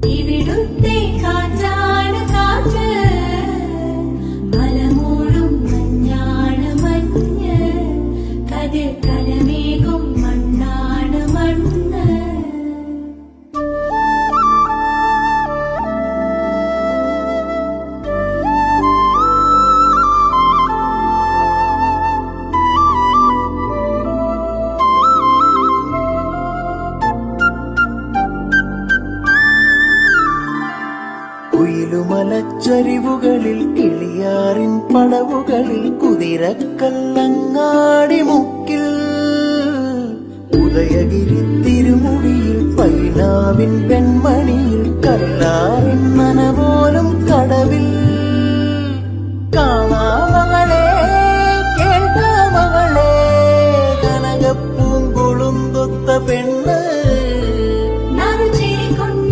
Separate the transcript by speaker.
Speaker 1: ഇവിടുത്തെ കാറ്റാണ് കാറ്റ്, മലമൂടും മഞ്ഞാണ് മഞ്ഞ്, കതിർ കലമേകും മണ്ണാണ് മണ്ണ്.
Speaker 2: കുയിലുമലച്ചരിവുകളിൽ കിളിയാറിൻ പടവുകളിൽ കുതിരക്കല്ലങ്ങാടി മുക്കിൽ ഉദയഗിരി തിരുമുടിയിൽ പൈനാവിൻ വെൺമണിയിൽ കല്ലാറിൻ നനപോലും